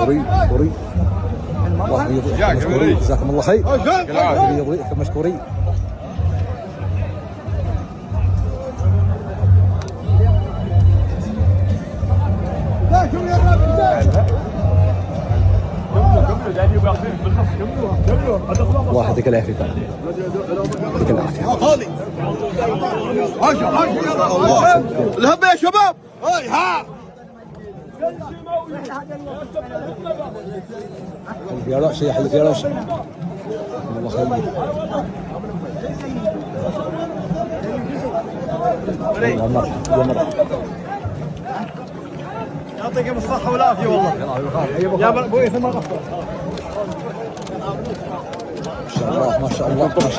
مشكورين الله يرضيكم، مشكورين جزاكم الله خير. الله يرضيكم مشكورين. الله يعطيك العافية. يعطيك العافية. الهبة يا شباب. هاي ها. يا راشد يا حلف يا راشد. الله خير. يا مرحبا. يعطيكم الصحة والعافية والله. يا ابوي ثم ما شاء الله ما شاء الله ما شاء الله.